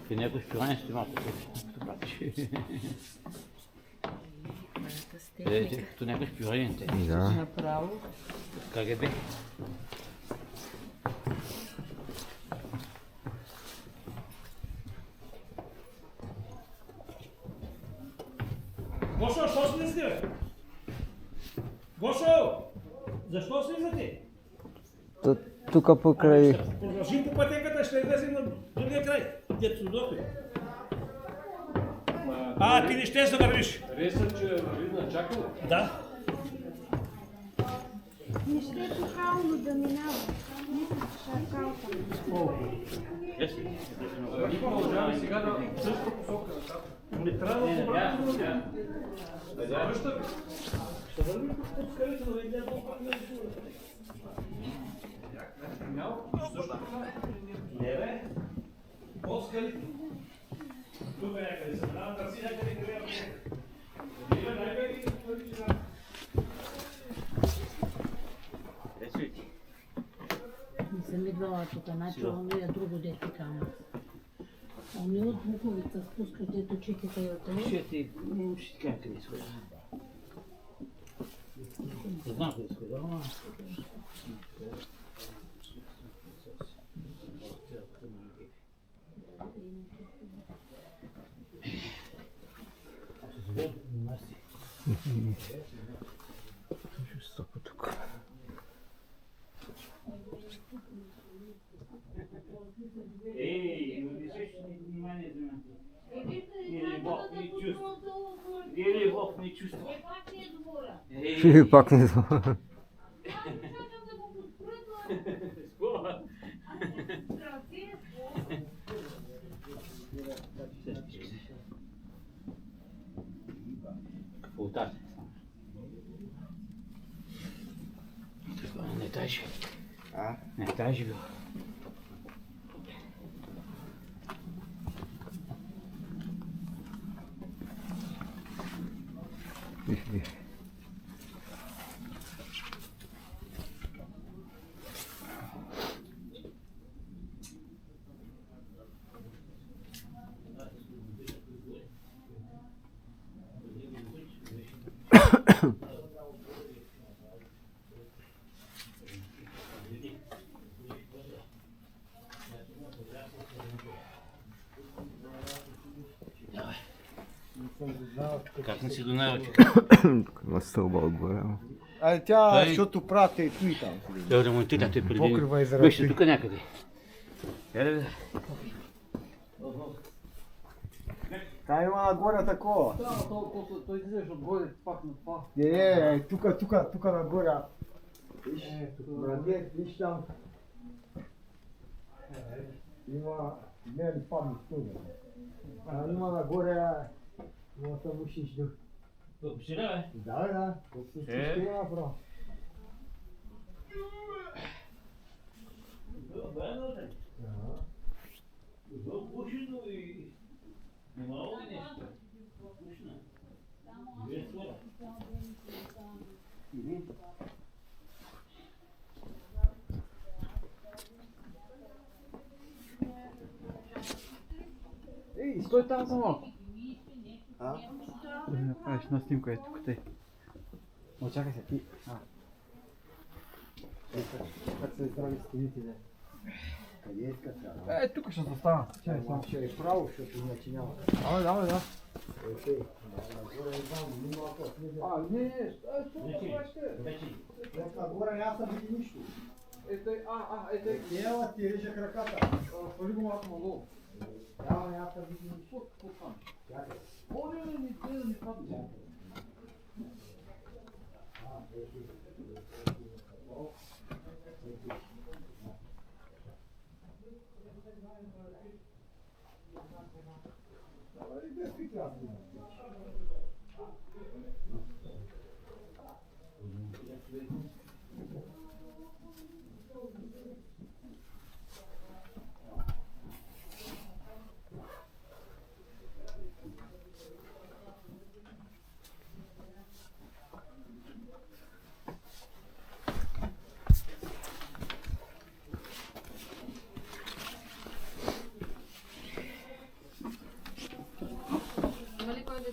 Ти някой спиране ще имаш тук. Като някой спиране те. Да. Направо. КГБ. Гошо, що слизате, бе? Гошо! Защо слизате? Тук покрай... Продължим по пътеката, ще излезем на другия край. Дето дохме. Ти не ще да вървиш. Реса, че върви на чакане? Да. Не ще е по-кално да минава. Мисля, че ще е калта. Продължаваме сега да същата посока. Не трябва да обратно. Връщаме. Ще вървим по скалите, да видя колко не е. Не бе. По скалите. Тук е някъде се дава, търси някъде къде е. Най-бе Не съм идвала тук, значи оно е друго дето кама. Он е от Буковица, спуска дето чеките и отъл. Ще ти кажа къде сходя. Не знам къде сходя, ама... Жестоко тук. Ей, не обращаш внимание за мен. Или любов не чувства. Пак не знам. Какво отдаде? На етажи. На етажи бил. Как не си до най-лъча? Има стълба отгоре. Тя, защото прата и той там. Той ремонтира те преди. Покрива и заради. Беше тук някъде. Та има нагоре такова. Той излезеш отгоре, пак на това. Тук нагоре. Виж там. Има, не ли падни стълба. Има нагоре, може да мушиш до... Обсира, бе? Да. Ще има право. Пушено и... Немало нещо. Пушено. Ей, стой там за малко. Да направиш на снимка, ето тук те. Но чакай се, ти. Как се изправи стените, да? Къде е така? Тук ще застана. Чакай само. Ще е право, защото иначе няма. Давай, да. Окей. Нагоре не знам, има ако влезе. Не, Тук нагоре няма да види нищо. ето, Ела ти реже краката. Хвали го малко надолу. Ja sam vidim put pukam. Oni ni te ni pamću. Ali gdje ti